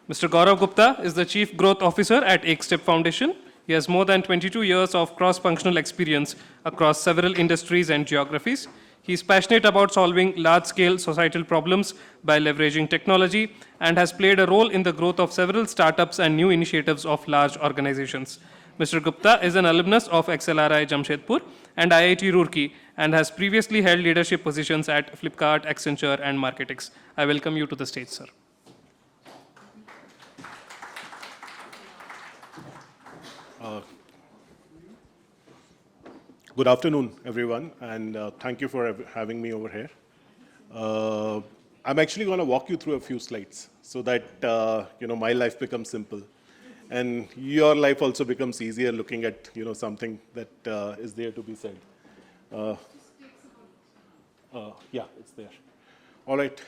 Mr. Gaurav Gupta is the Chief Growth Officer at EkStep Foundation. He has more than 22 years of cross-functional experience across several industries and geographies. He is passionate about solving large-scale societal problems by leveraging technology and has played a role in the growth of several startups and new initiatives of large organizations. Mr. Gupta is an alumnus of XLRI Jamshedpur and IIT Roorkee and has previously held leadership positions at Flipkart, Accenture, and Marketix. I welcome you to the stage, sir. Good afternoon, everyone, and thank you for having me over here. I'm actually going to walk you through a few slides so that my life becomes simple, and your life also becomes easier looking at something that is there to be said. Yeah, it's there. All right,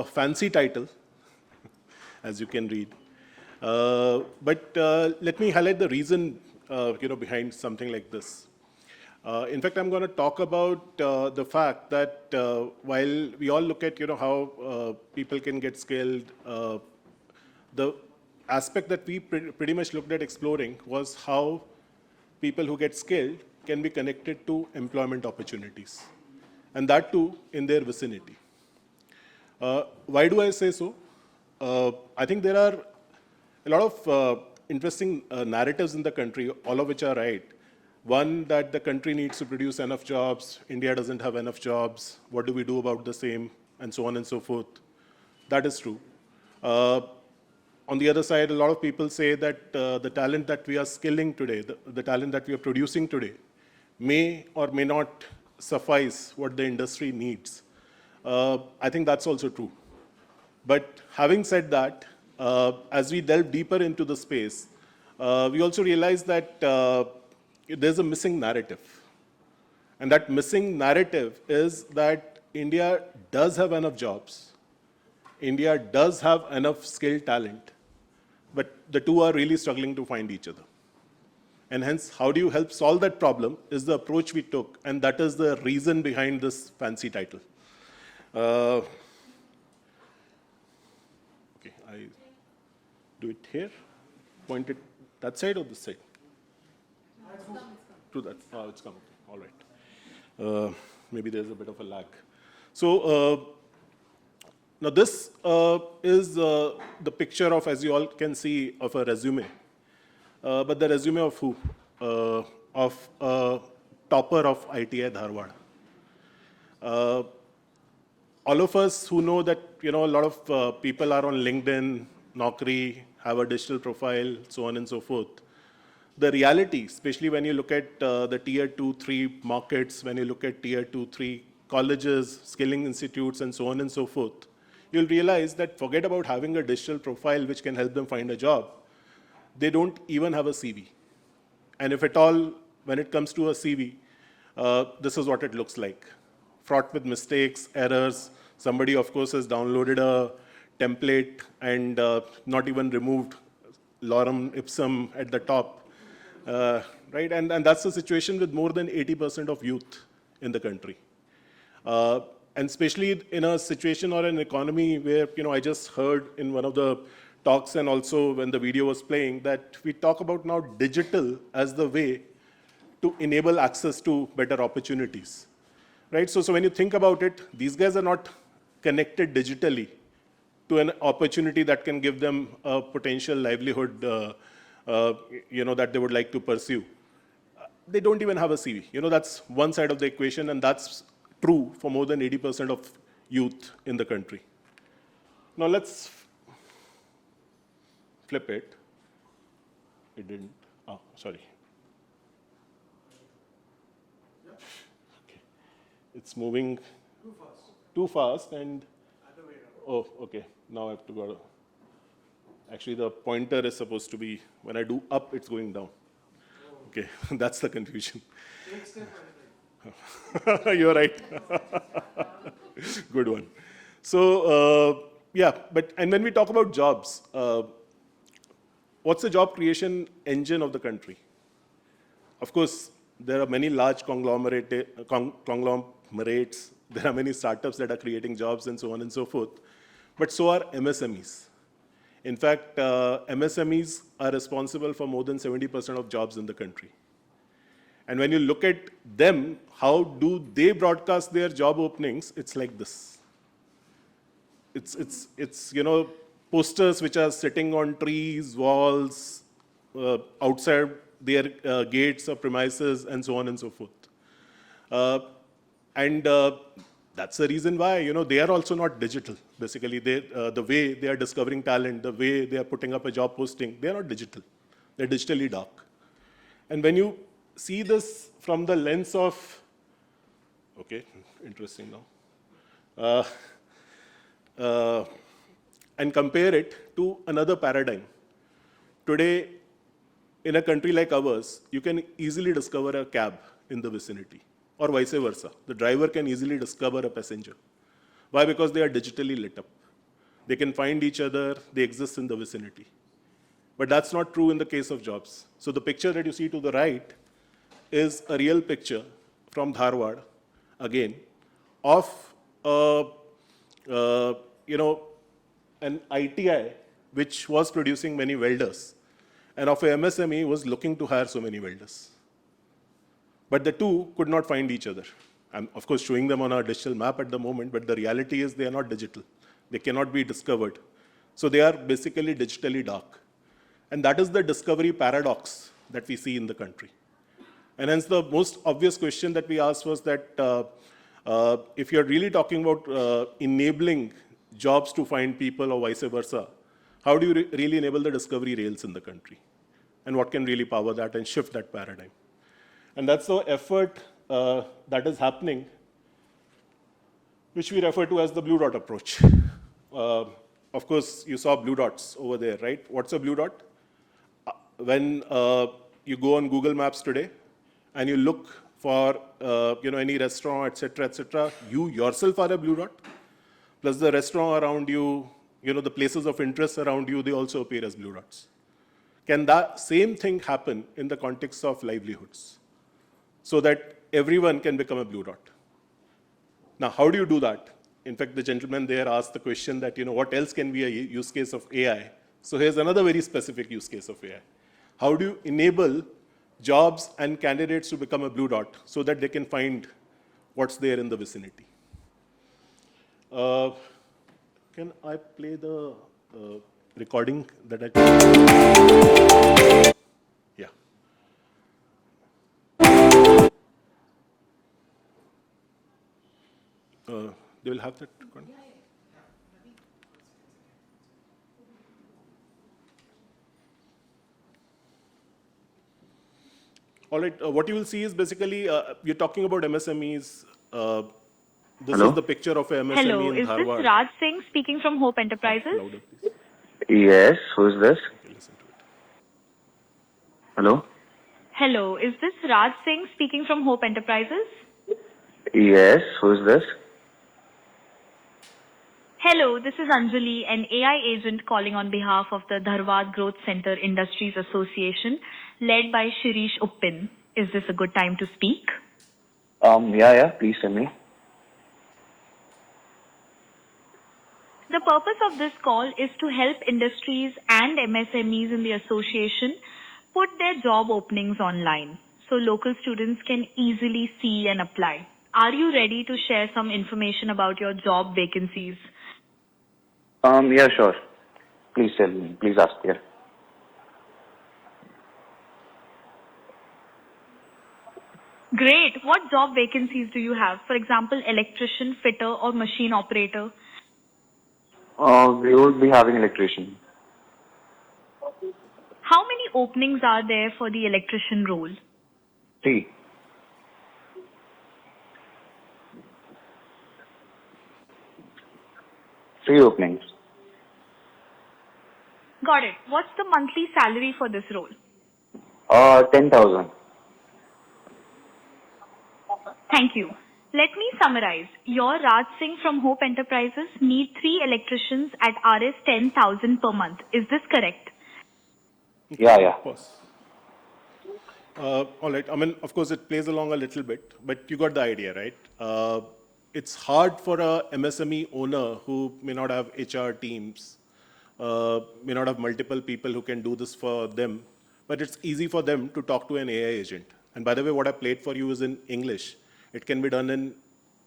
fancy title, as you can read. But let me highlight the reason behind something like this. In fact, I'm going to talk about the fact that while we all look at how people can get skilled, the aspect that we pretty much looked at exploring was how people who get skilled can be connected to employment opportunities, and that too in their vicinity. Why do I say so? I think there are a lot of interesting narratives in the country, all of which are right. One, that the country needs to produce enough jobs, India doesn't have enough jobs, what do we do about the same, and so on and so forth. That is true. On the other side, a lot of people say that the talent that we are skilling today, the talent that we are producing today, may or may not suffice what the industry needs. I think that's also true. But having said that, as we delve deeper into the space, we also realize that there's a missing narrative. And that missing narrative is that India does have enough jobs. India does have enough skilled talent. But the two are really struggling to find each other. And hence, how do you help solve that problem is the approach we took. And that is the reason behind this fancy title. Okay, I do it here. Point it that side or this side? To that. Oh, it's coming. All right. Maybe there's a bit of a lag. So now this is the picture of, as you all can see, of a resume. But the resume of who? Of a topper of ITI Dharwad. All of us who know that a lot of people are on LinkedIn, Naukri, have a digital profile, so on and so forth. The reality, especially when you look at the tier 2, 3 markets, when you look at tier 2, 3 colleges, skilling institutes, and so on and so forth, you'll realize that forget about having a digital profile which can help them find a job. They don't even have a CV. And if at all, when it comes to a CV, this is what it looks like. Fraught with mistakes, errors. Somebody, of course, has downloaded a template and not even removed lorem ipsum at the top. Right? And that's the situation with more than 80% of youth in the country. And especially in a situation or an economy where, I just heard in one of the talks and also when the video was playing that we talk about now digital as the way to enable access to better opportunities. Right? So when you think about it, these guys are not connected digitally to an opportunity that can give them a potential livelihood that they would like to pursue. They don't even have a CV. That's one side of the equation, and that's true for more than 80% of youth in the country. Now let's flip it. It didn't. Oh, sorry. Okay. It's moving too fast and oh, okay. Now I have to go. Actually, the pointer is supposed to be, when I do up, it's going down. Okay, that's the confusion. You're right. Good one. So, yeah, and when we talk about jobs, what's the job creation engine of the country? Of course, there are many large conglomerates, there are many startups that are creating jobs and so on and so forth, but so are MSMEs. In fact, MSMEs are responsible for more than 70% of jobs in the country. And when you look at them, how do they broadcast their job openings? It's like this. It's posters which are sitting on trees, walls, outside their gates or premises, and so on and so forth. And that's the reason why, they are also not digital. Basically, the way they are discovering talent, the way they are putting up a job posting, they are not digital. They're digitally dark. And when you see this from the lens of, okay, interesting now, and compare it to another paradigm. Today, in a country like ours, you can easily discover a cab in the vicinity, or vice versa. The driver can easily discover a passenger. Why? Because they are digitally lit up. They can find each other, they exist in the vicinity. But that's not true in the case of jobs. So the picture that you see to the right is a real picture from Dharwad, again, of an ITI which was producing many welders, and of a MSME was looking to hire so many welders. But the two could not find each other. I'm, of course, showing them on a digital map at the moment, but the reality is they are not digital. They cannot be discovered. So they are basically digitally dark. And that is the discovery paradox that we see in the country. And hence the most obvious question that we asked was that if you're really talking about enabling jobs to find people or vice versa, how do you really enable the discovery rails in the country? And what can really power that and shift that paradigm? And that's the effort that is happening, which we refer to as the blue dot approach. Of course, you saw blue dots over there, right? What's a blue dot? When you go on Google Maps today and you look for any restaurant, etc., you yourself are a blue dot. Plus the restaurant around you, the places of interest around you, they also appear as blue dots. Can that same thing happen in the context of livelihoods, so that everyone can become a blue dot? Now, how do you do that? In fact, the gentleman there asked the question that, what else can be a use case of AI? So here's another very specific use case of AI. How do you enable jobs and candidates to become a blue dot so that they can find what's there in the vicinity? Can I play the recording that I... Yeah. They will have that recording? All right, what you will see is basically, you're talking about MSMEs. This Hello? is the picture of a MSME Hello, in is Dharwad. this Raj Singh speaking from Hope Enterprises? Louder, please. Yes, who's this? Okay, listen to it. Hello? Hello, is this Raj Singh speaking from Hope Enterprises? Yes, who's this? Hello, this is Anjali, an AI agent calling on behalf of the Dharwad Growth Center Industries Association, led by Shirish Uppin. Is this a good time to speak? Yeah, please tell me. The purpose of this call is to help industries and MSMEs in the association put their job openings online so local students can easily see and apply. Are you ready to share some information about your job vacancies? Yeah, sure. Please tell me. Please ask, yeah. Great. What job vacancies do you have? For example, electrician, fitter, or machine operator? We would be having electrician. How many openings are there for the electrician role? 3. 3 openings. Got it. What's the monthly salary for this role? 10,000. Thank you. Let me summarize. Your Raj Singh from Hope Enterprises need 3 electricians at Rs 10,000 per month. Is this correct? Yeah. Of course. All right. I mean, of course, it plays along a little bit, but you got the idea, right? It's hard for a MSME owner who may not have HR teams may not have multiple people who can do this for them, but it's easy for them to talk to an AI agent. And by the way, what I played for you is in English. It can be done in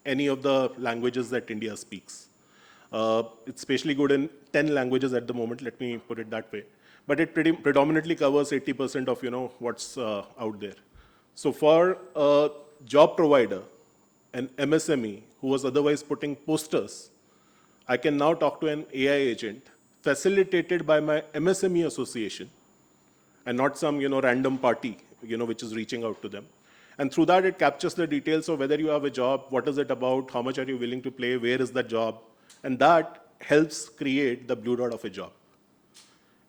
any of the languages that India speaks. It's especially good in 10 languages at the moment, let me put it that way. But it predominantly covers 80% of what's out there. So for a job provider, an MSME who was otherwise putting posters, I can now talk to an AI agent facilitated by my MSME association and not some random party which is reaching out to them. And through that, it captures the details of whether you have a job, what is it about, how much are you willing to pay, where is the job, and that helps create the blue dot of a job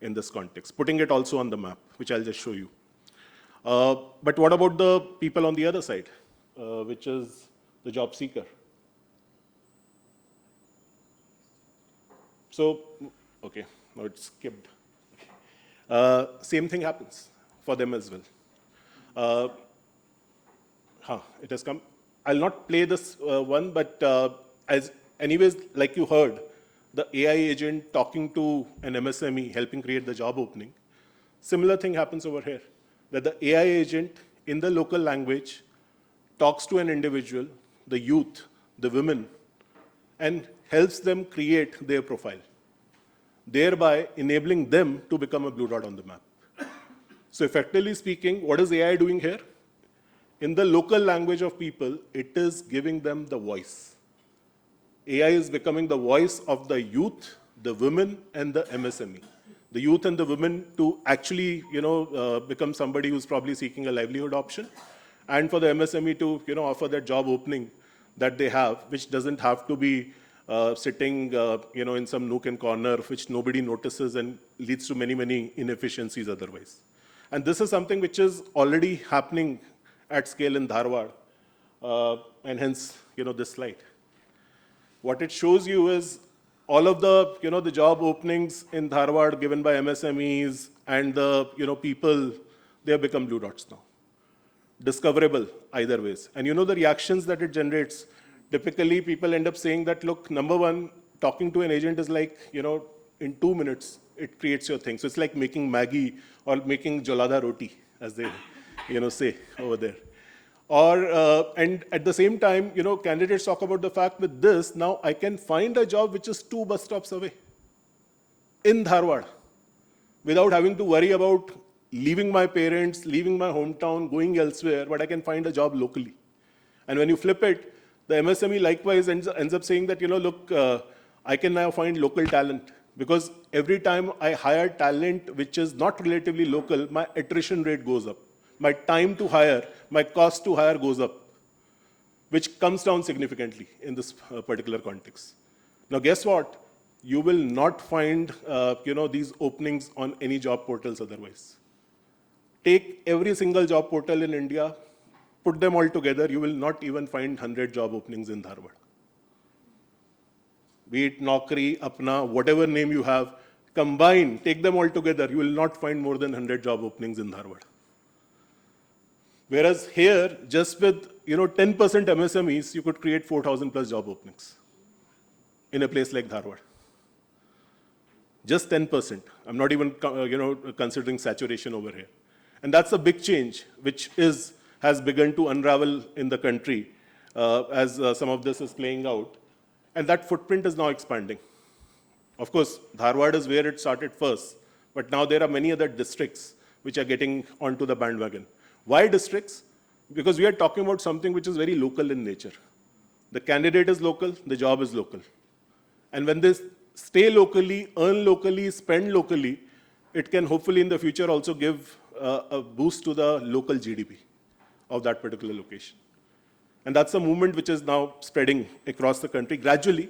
in this context, putting it also on the map, which I'll just show you. But what about the people on the other side, which is the job seeker? So, okay, now it's skipped. Same thing happens for them as well. It has come. I'll not play this one, but anyways, like you heard, the AI agent talking to an MSME, helping create the job opening. Similar thing happens over here, that the AI agent in the local language talks to an individual, the youth, the women, and helps them create their profile, thereby enabling them to become a blue dot on the map. So effectively speaking, what is AI doing here? In the local language of people, it is giving them the voice. AI is becoming the voice of the youth, the women, and the MSME. The youth and the women to actually, become somebody who's probably seeking a livelihood option, and for the MSME to, offer that job opening that they have, which doesn't have to be sitting, in some nook and corner, which nobody notices and leads to many, many inefficiencies otherwise. And this is something which is already happening at scale in Dharwad, and hence, this slide. What it shows you is all of the, the job openings in Dharwad given by MSMEs and the, people, they have become blue dots now. Discoverable either ways. And the reactions that it generates, typically people end up saying that, look, number one, talking to an agent is like, in 2 minutes, it creates your thing. So it's like making Maggi or making jolada roti, as they, say over there. Or, and at the same time, candidates talk about the fact with this, now I can find a job which is 2 bus stops away in Dharwad without having to worry about leaving my parents, leaving my hometown, going elsewhere, but I can find a job locally. And when you flip it, the MSME likewise ends up saying that, look, I can now find local talent. Because every time I hire talent which is not relatively local, my attrition rate goes up. My time to hire, my cost to hire goes up, which comes down significantly in this particular context. Now, guess what? You will not find, these openings on any job portals otherwise. Take every single job portal in India, put them all together, you will not even find 100 job openings in Dharwad. Be it Naukri, Apna, whatever name you have, combine, take them all together, you will not find more than 100 job openings in Dharwad. Whereas here, just with 10% MSMEs, you could create 4,000 plus job openings in a place like Dharwad. Just 10%. I'm not even considering saturation over here. And that's a big change, which has begun to unravel in the country as some of this is playing out. And that footprint is now expanding. Of course, Dharwad is where it started first, but now there are many other districts which are getting onto the bandwagon. Why districts? Because we are talking about something which is very local in nature. The candidate is local, the job is local. And when they stay locally, earn locally, spend locally, it can hopefully in the future also give a boost to the local GDP of that particular location. And that's a movement which is now spreading across the country gradually.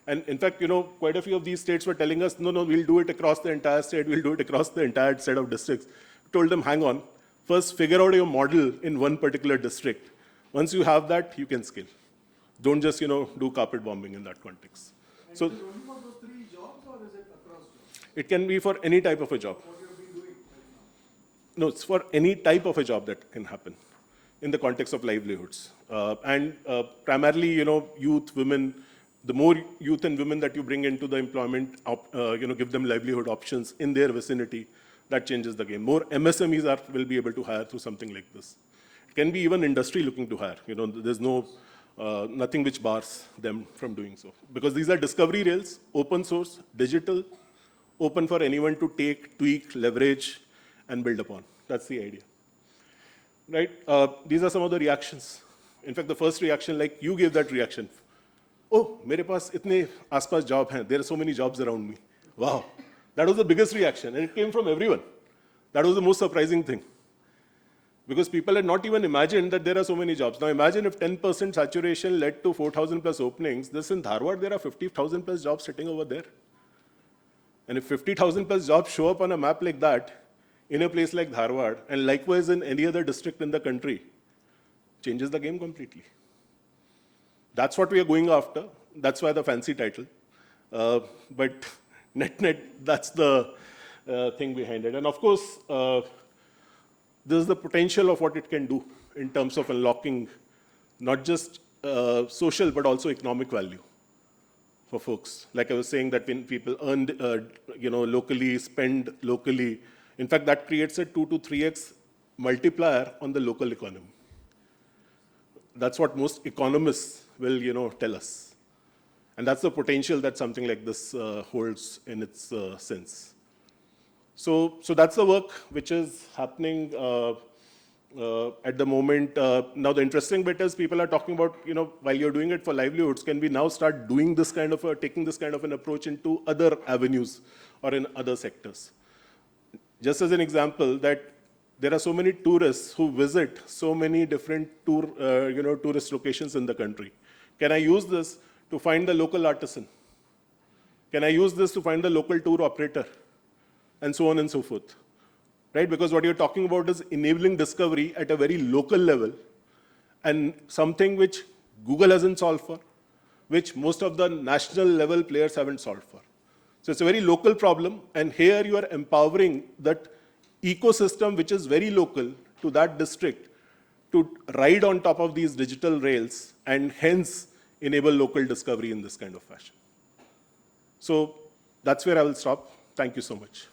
And in fact, quite a few of these states were telling us, no, we'll do it across the entire state, we'll do it across the entire set of districts. We told them, hang on, first figure out your model in one particular district. Once you have that, you can scale. Don't just, do carpet bombing in that context. And so, is it only for those 3 jobs or is it across jobs? It can be for any type of a job. What you have been doing right now? No, it's for any type of a job that can happen in the context of livelihoods. And primarily, youth, women, the more youth and women that you bring into the employment, give them livelihood options in their vicinity, that changes the game. More MSMEs will be able to hire through something like this. It can be even industry looking to hire. There's nothing which bars them from doing so. Because these are discovery rails, open source, digital, open for anyone to take, tweak, leverage, and build upon. That's the idea. Right? These are some of the reactions. In fact, the first reaction, like you gave that reaction. Oh, mere paas itne aaspaas job hain. There are so many jobs around me. Wow. That was the biggest reaction, and it came from everyone. That was the most surprising thing. Because people had not even imagined that there are so many jobs. Now imagine if 10% saturation led to 4,000 plus openings. This in Dharwad, there are 50,000 plus jobs sitting over there. And if 50,000 plus jobs show up on a map like that, in a place like Dharwad, and likewise in any other district in the country, changes the game completely. That's what we are going after. That's why the fancy title. But net, that's the thing behind it. And of course, this is the potential of what it can do in terms of unlocking not just social, but also economic value for folks. Like I was saying, that when people earn locally, spend locally, in fact, that creates a 2 to 3x multiplier on the local economy. That's what most economists will tell us. And that's the potential that something like this holds in its sense. So that's the work which is happening at the moment. Now the interesting bit is people are talking about, while you're doing it for livelihoods, can we now start doing this kind of taking this kind of an approach into other avenues or in other sectors? Just as an example, that there are so many tourists who visit so many different tourist locations in the country. Can I use this to find the local artisan? Can I use this to find the local tour operator? And so on and so forth. Right? Because what you're talking about is enabling discovery at a very local level, and something which Google hasn't solved for, which most of the national level players haven't solved for. So it's a very local problem, and here you are empowering that ecosystem which is very local to that district to ride on top of these digital rails and hence enable local discovery in this kind of fashion. So that's where I will stop. Thank you so much.